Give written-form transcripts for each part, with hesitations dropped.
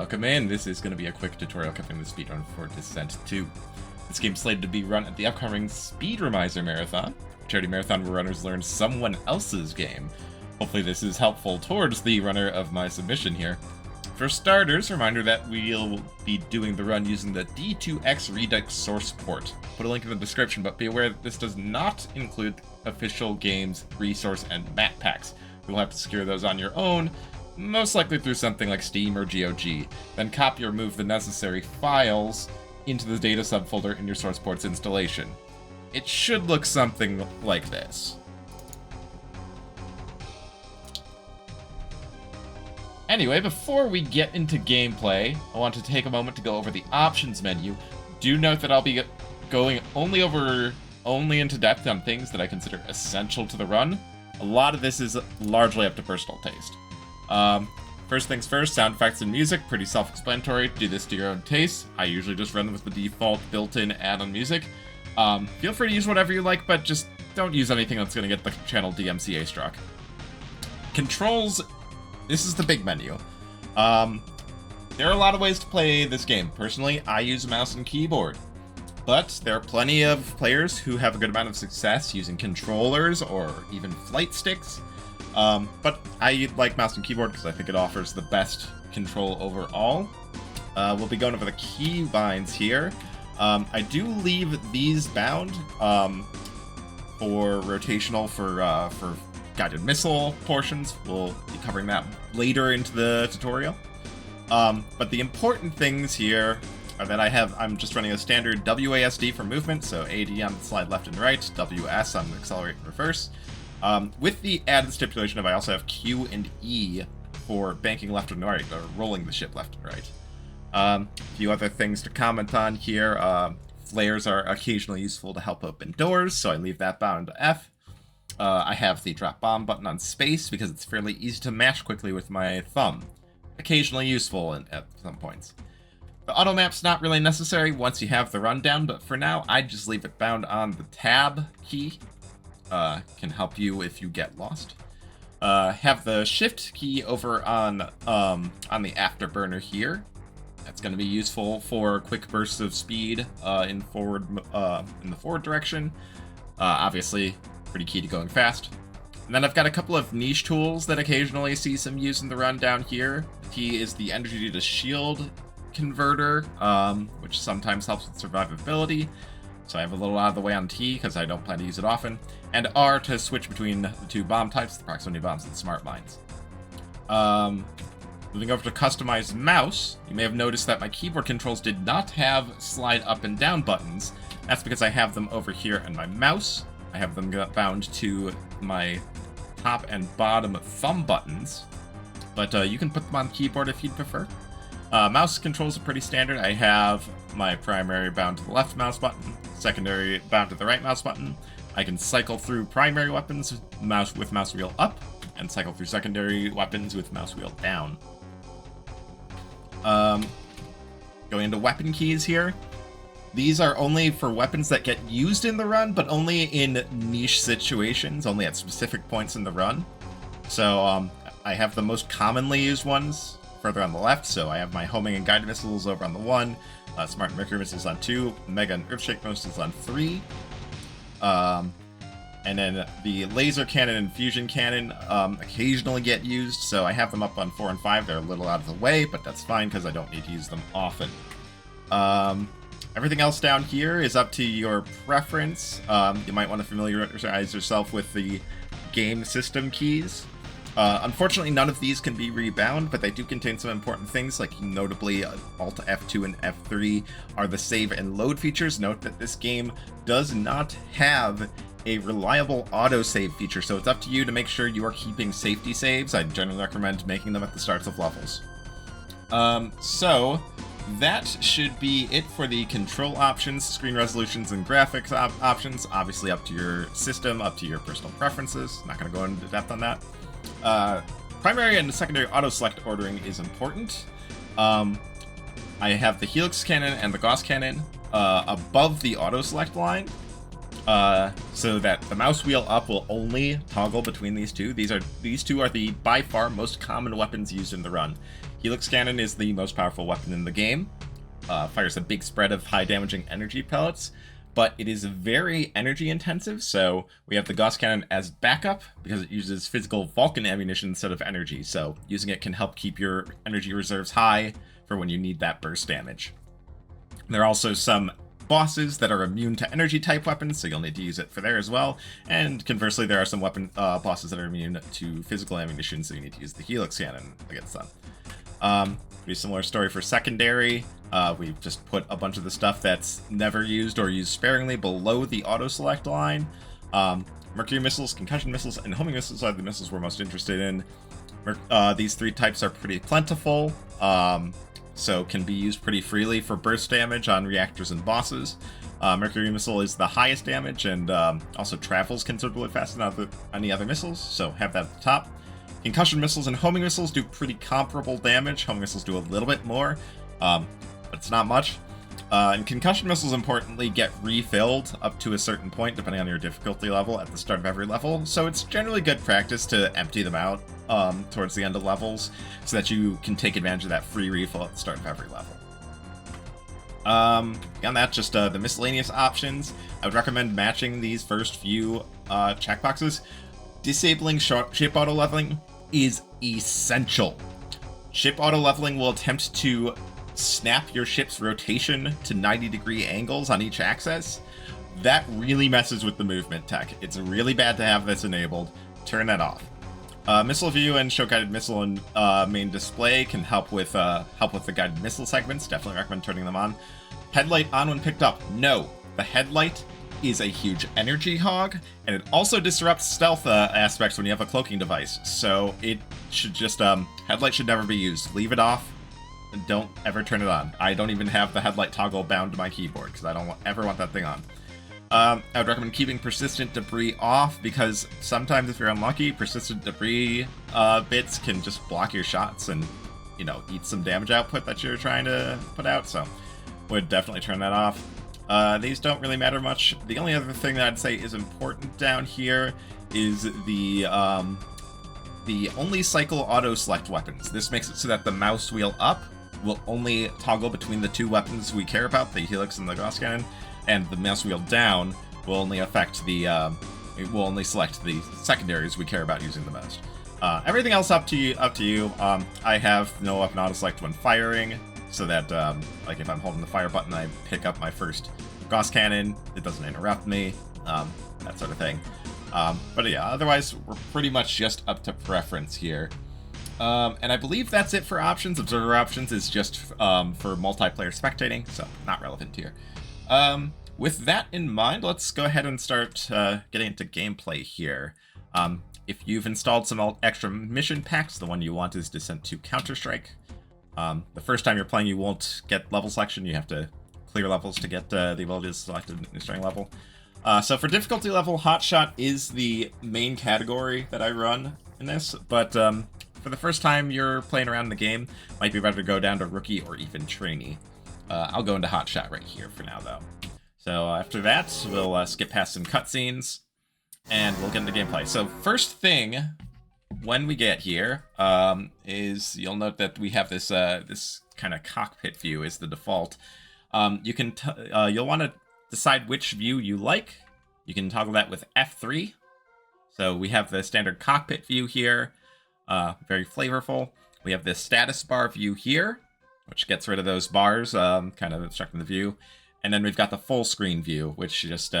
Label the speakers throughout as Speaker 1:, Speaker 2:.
Speaker 1: Welcome in. This is going to be a quick tutorial covering the speedrun for Descent 2. This game is slated to be run at the upcoming Speedromizer marathon, a charity marathon where runners learn someone else's game. Hopefully this is helpful towards the runner of my submission here. For starters, reminder that we'll be doing the run using the D2X Redux source port. Put a link in the description, but be aware that this does not include official games, resource, and map packs. You'll have to secure those on your own, most likely through something like Steam or GOG. Then copy or move the necessary files into the data subfolder in your source port's installation. It should look something like this. Anyway, before we get into gameplay, I want to take a moment to go over the options menu. Do note that I'll be going only into depth on things that I consider essential to the run. A lot of this is largely up to personal taste. First things first, sound effects and music, pretty self-explanatory. Do this to your own taste. I usually just run with the default built-in add-on music. Feel free to use whatever you like, but just don't use anything that's going to get the channel DMCA struck. Controls, this is the big menu. There are a lot of ways to play this game. Personally, I use a mouse and keyboard. But there are plenty of players who have a good amount of success using controllers or even flight sticks. But I like mouse and keyboard because I think it offers the best control overall. We'll be going over the key binds here. I do leave these bound for rotational for guided missile portions. We'll be covering that later into the tutorial. But the important things here are that I'm just running a standard WASD for movement, so AD on the slide left and right, WS on the accelerate and reverse. With the added stipulation of I also have Q and E for banking left and right, or rolling the ship left and right. A few other things to comment on here. Flares are occasionally useful to help open doors, so I leave that bound to F. I have the drop bomb button on space because it's fairly easy to mash quickly with my thumb. Occasionally useful at some points. The auto map's not really necessary once you have the rundown, but for now, I just leave it bound on the tab key. Can help you if you get lost. Have the shift key over on the afterburner here. That's going to be useful for quick bursts of speed in the forward direction. Obviously, pretty key to going fast. And then I've got a couple of niche tools that occasionally see some use in the run down here. The key is the energy to shield converter, which sometimes helps with survivability. So I have a little out of the way on T because I don't plan to use it often. And R to switch between the two bomb types, the proximity bombs and the smart mines. Moving over to customized mouse, you may have noticed that my keyboard controls did not have slide up and down buttons. That's because I have them over here in my mouse. I have them bound to my top and bottom thumb buttons. But you can put them on the keyboard if you'd prefer. Mouse controls are pretty standard. I have my primary bound to the left mouse button, secondary bound to the right mouse button. I can cycle through primary weapons with mouse wheel up, and cycle through secondary weapons with mouse wheel down. Going into weapon keys here. These are only for weapons that get used in the run, but only in niche situations, only at specific points in the run. So I have the most commonly used ones further on the left, so I have my homing and guided missiles over on the 1, smart mercury missiles on 2, mega and earthshake missiles on 3, and then the laser cannon and fusion cannon occasionally get used, so I have them up on 4 and 5. They're a little out of the way, but that's fine because I don't need to use them often. Everything else down here is up to your preference. You might want to familiarize yourself with the game system keys. Unfortunately, none of these can be rebound, but they do contain some important things, like notably Alt F2 and F3 are the save and load features. Note that this game does not have a reliable autosave feature, so it's up to you to make sure you are keeping safety saves. I generally recommend making them at the starts of levels. So that should be it for the control options, screen resolutions, and graphics options. Obviously up to your system, up to your personal preferences. Not going to go into depth on that. Primary and secondary auto-select ordering is important. I have the Helix cannon and the Gauss cannon above the auto-select line, so that the mouse wheel up will only toggle between these two. These two are the by far most common weapons used in the run. Helix Cannon is the most powerful weapon in the game. Fires a big spread of high damaging energy pellets, but it is very energy intensive, so we have the Gauss Cannon as backup because it uses physical Vulcan ammunition instead of energy, so using it can help keep your energy reserves high for when you need that burst damage. There are also some bosses that are immune to energy type weapons, so you'll need to use it for there as well, and conversely there are some bosses that are immune to physical ammunition, so you need to use the Helix Cannon against them. Pretty similar story for secondary. We've just put a bunch of the stuff that's never used or used sparingly below the auto-select line. Mercury missiles, concussion missiles, and homing missiles are the missiles we're most interested in. These 3 types are pretty plentiful, so can be used pretty freely for burst damage on reactors and bosses. Mercury missile is the highest damage and also travels considerably faster than any other missiles, so have that at the top. Concussion missiles and homing missiles do pretty comparable damage. Homing missiles do a little bit more, but it's not much. And concussion missiles, importantly, get refilled up to a certain point, depending on your difficulty level, at the start of every level. So it's generally good practice to empty them out towards the end of levels, so that you can take advantage of that free refill at the start of every level. Beyond that, just the miscellaneous options. I would recommend matching these first few checkboxes. Disabling ship auto-leveling is essential. Ship auto-leveling will attempt to snap your ship's rotation to 90-degree angles on each axis. That really messes with the movement tech. It's really bad to have this enabled. Turn that off. Missile view and show guided missile and main display can help with the guided missile segments. Definitely recommend turning them on. Headlight on when picked up. No, the headlight is a huge energy hog, and it also disrupts stealth aspects when you have a cloaking device. So it should just headlight should never be used. Leave it off. And don't ever turn it on. I don't even have the headlight toggle bound to my keyboard because I don't ever want that thing on. I would recommend keeping persistent debris off because sometimes if you're unlucky, persistent debris bits can just block your shots and, you know, eat some damage output that you're trying to put out. So would definitely turn that off. These don't really matter much. The only other thing that I'd say is important down here is the only cycle auto select weapons. This makes it so that the mouse wheel up will only toggle between the 2 weapons we care about, the Helix and the Gauss Cannon, and the mouse wheel down will only affect the it will only select the secondaries we care about using the most. Everything else up to you. I have no weapon auto select when firing, so that like if I'm holding the fire button, I pick up my first Gauss Cannon. It doesn't interrupt me, that sort of thing. But yeah, otherwise we're pretty much just up to preference here. And I believe that's it for options. Observer options is just for multiplayer spectating, so not relevant here. With that in mind, let's go ahead and start getting into gameplay here. If you've installed some extra mission packs, the one you want is Descent to Counter-Strike. The first time you're playing, you won't get level selection. You have to clear levels to get the ability to select a starting level. So for difficulty level, Hotshot is the main category that I run in this, but for the first time you're playing around in the game, might be better to go down to Rookie or even Trainee. I'll go into Hotshot right here for now, though. So after that, we'll skip past some cutscenes, and we'll get into gameplay. So first thing, when we get here, is you'll note that we have this this kind of cockpit view is the default. You'll want to decide which view you like. You can toggle that with F3. So we have the standard cockpit view here, very flavorful. We have this status bar view here, which gets rid of those bars, kind of obstructing the view. And then we've got the full screen view, which just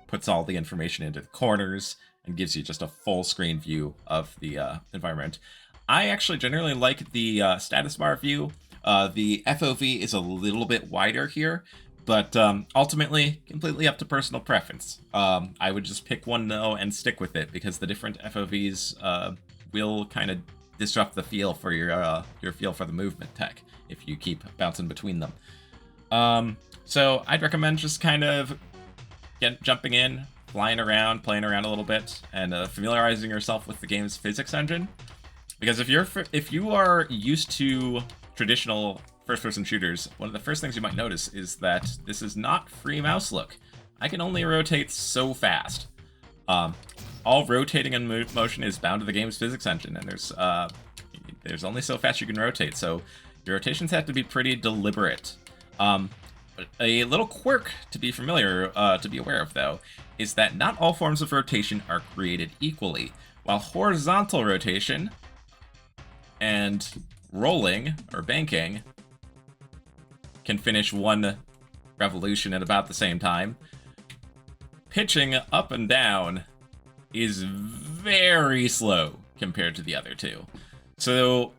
Speaker 1: puts all the information into the corners and gives you just a full screen view of the environment. I actually generally like the status bar view. The FOV is a little bit wider here, but ultimately completely up to personal preference. I would just pick one though and stick with it because the different FOVs will kind of disrupt the feel for your feel for the movement tech if you keep bouncing between them. So I'd recommend just kind of jumping in, flying around, playing around a little bit, and familiarizing yourself with the game's physics engine. Because if you are used to traditional first-person shooters, one of the first things you might notice is that this is not free mouse look. I can only rotate so fast. All rotating and motion is bound to the game's physics engine, and there's There's only so fast you can rotate, so your rotations have to be pretty deliberate. A little quirk to be aware of, though, is that not all forms of rotation are created equally. While horizontal rotation and rolling, or banking, can finish one revolution at about the same time, pitching up and down is very slow compared to the other two. So,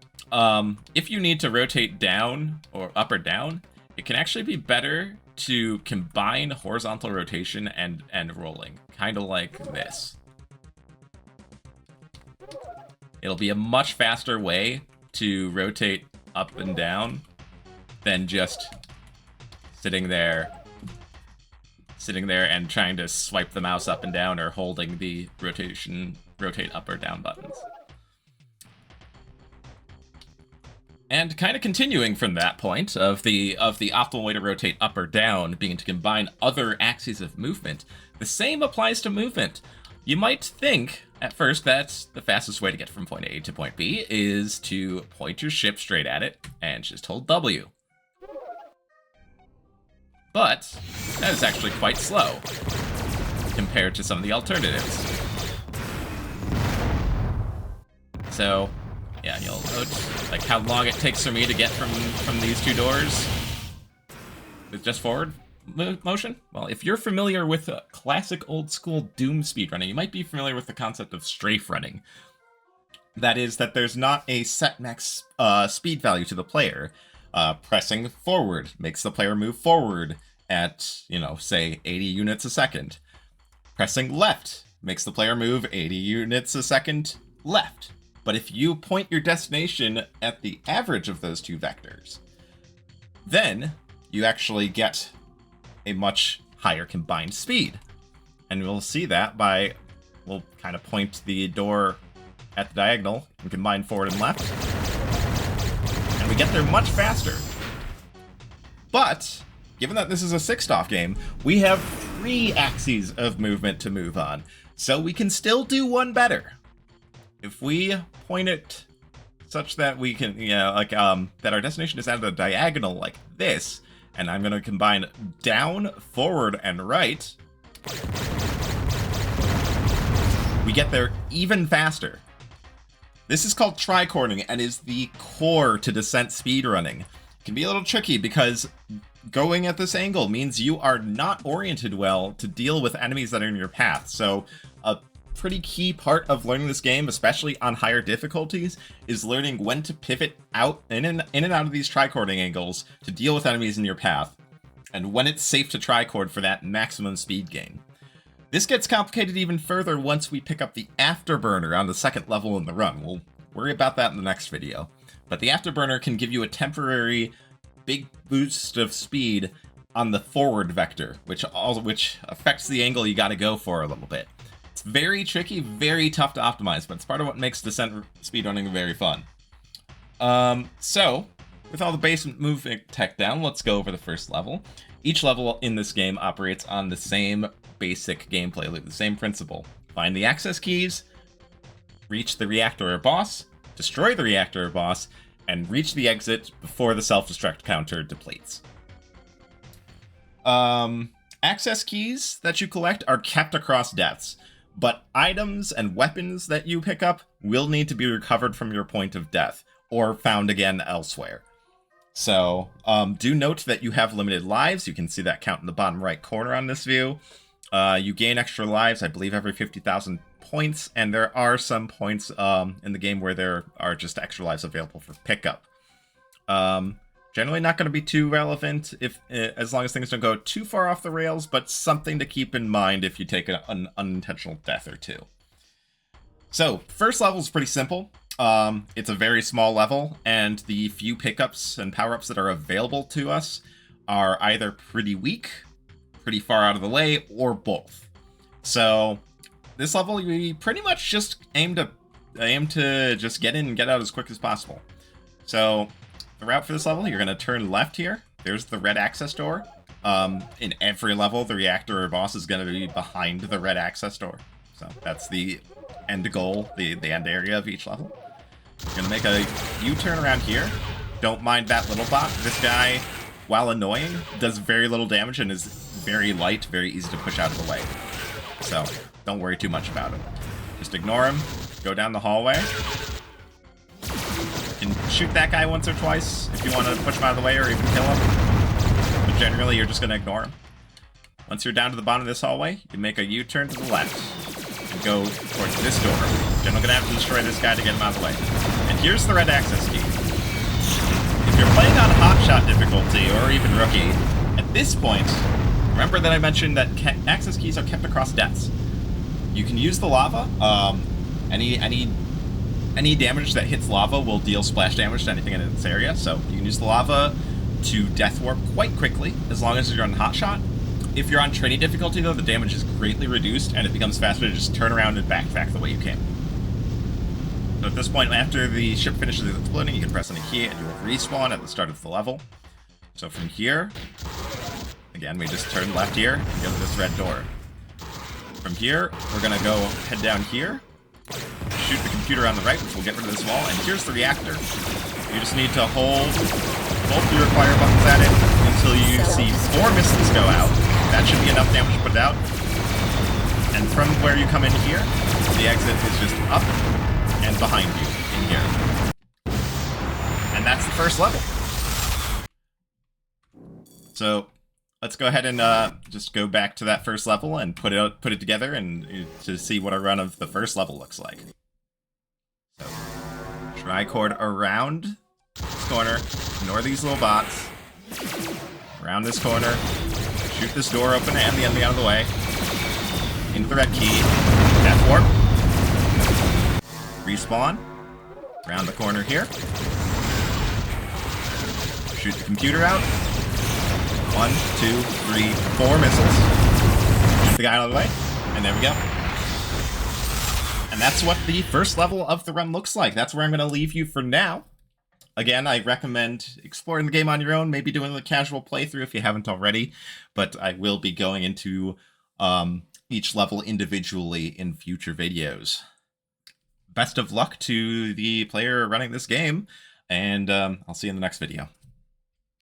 Speaker 1: if you need to rotate down, or up or down, it can actually be better to combine horizontal rotation and rolling, kind of like this. It'll be a much faster way to rotate up and down than just sitting there and trying to swipe the mouse up and down or holding the rotate up or down buttons. And kind of continuing from that point of the optimal way to rotate up or down being to combine other axes of movement, the same applies to movement. You might think at first that the fastest way to get from point A to point B is to point your ship straight at it and just hold W. But that is actually quite slow compared to some of the alternatives. So, yeah, you'll note like how long it takes for me to get from these two doors with just forward motion. Well, if you're familiar with classic old school Doom speedrunning, you might be familiar with the concept of strafe running. That is that there's not a set max speed value to the player. Pressing forward makes the player move forward at, say 80 units a second. Pressing left makes the player move 80 units a second left. But if you point your destination at the average of those two vectors, then you actually get a much higher combined speed. And we'll see that we'll kind of point the door at the diagonal and combine forward and left. And we get there much faster. But, given that this is a 6-off game, we have 3 axes of movement to move on. So we can still do one better. If we point it such that we can, that our destination is at a diagonal like this, and I'm going to combine down, forward, and right, we get there even faster. This is called tricording and is the core to descent speedrunning. It can be a little tricky because going at this angle means you are not oriented well to deal with enemies that are in your path. So a pretty key part of learning this game, especially on higher difficulties, is learning when to pivot out in and out of these tricording angles to deal with enemies in your path, and when it's safe to tricord for that maximum speed gain. This gets complicated even further once we pick up the afterburner on the second level in the run. We'll worry about that in the next video. But the afterburner can give you a temporary big boost of speed on the forward vector, which affects the angle you gotta go for a little bit. It's very tricky, very tough to optimize, but it's part of what makes descent speedrunning very fun. So, with all the base movement tech down, let's go over the first level. Each level in this game operates on the same basic gameplay loop, the same principle. Find the access keys, reach the reactor or boss, destroy the reactor or boss, and reach the exit before the self-destruct counter depletes. Access keys that you collect are kept across deaths, but items and weapons that you pick up will need to be recovered from your point of death, or found again elsewhere. So, do note that you have limited lives. You can see that count in the bottom right corner on this view. You gain extra lives, I believe, every 50,000 points, and there are some points in the game where there are just extra lives available for pickup. Generally not going to be too relevant as long as things don't go too far off the rails, but something to keep in mind if you take an unintentional death or two. So, first level is pretty simple. It's a very small level, and the few pickups and power-ups that are available to us are either pretty weak, pretty far out of the way, or both. So, this level, we pretty much just aim to just get in and get out as quick as possible. So, the route for this level, you're going to turn left here. There's the red access door. In every level, the reactor or boss is going to be behind the red access door. So that's the end goal, the end area of each level. You're gonna make a U-turn around here. Don't mind that little bot. This guy, while annoying, does very little damage and is very light, very easy to push out of the way. So, don't worry too much about him. Just ignore him, go down the hallway. You can shoot that guy once or twice if you want to push him out of the way or even kill him. But generally, you're just going to ignore him. Once you're down to the bottom of this hallway, you make a U-turn to the left and go towards this door. You're going to have to destroy this guy to get him out of the way. And here's the red access key. If you're playing on Hotshot difficulty or even Rookie, at this point, remember that I mentioned that access keys are kept across deaths. You can use the lava. Any damage that hits lava will deal splash damage to anything in its area, so you can use the lava to death warp quite quickly, as long as you're on Hotshot. If you're on training difficulty, though, the damage is greatly reduced, and it becomes faster to just turn around and backtrack the way you came. So at this point, after the ship finishes exploding, you can press any key, and you will respawn at the start of the level. So from here, again, we just turn left here, and go to this red door. From here, we're gonna go head down here, shoot the computer on the right, which will get rid of this wall, and here's the reactor. You just need to hold both the require buttons at it until you see 4 missiles go out. That should be enough damage to put it out. And from where you come in here, the exit is just up and behind you in here. And that's the first level. So let's go ahead and just go back to that first level and put it together and to see what a run of the first level looks like. So tricord around this corner, ignore these little bots. Around this corner, shoot this door open and the enemy out of the way. Into the red key, death warp. Respawn. Around the corner here. Shoot the computer out. 1, 2, 3, 4 missiles. Shoot the guy out of the way. And there we go. And that's what the first level of the run looks like. That's where I'm going to leave you for now. Again, I recommend exploring the game on your own, maybe doing a casual playthrough if you haven't already, but I will be going into each level individually in future videos. Best of luck to the player running this game, and I'll see you in the next video.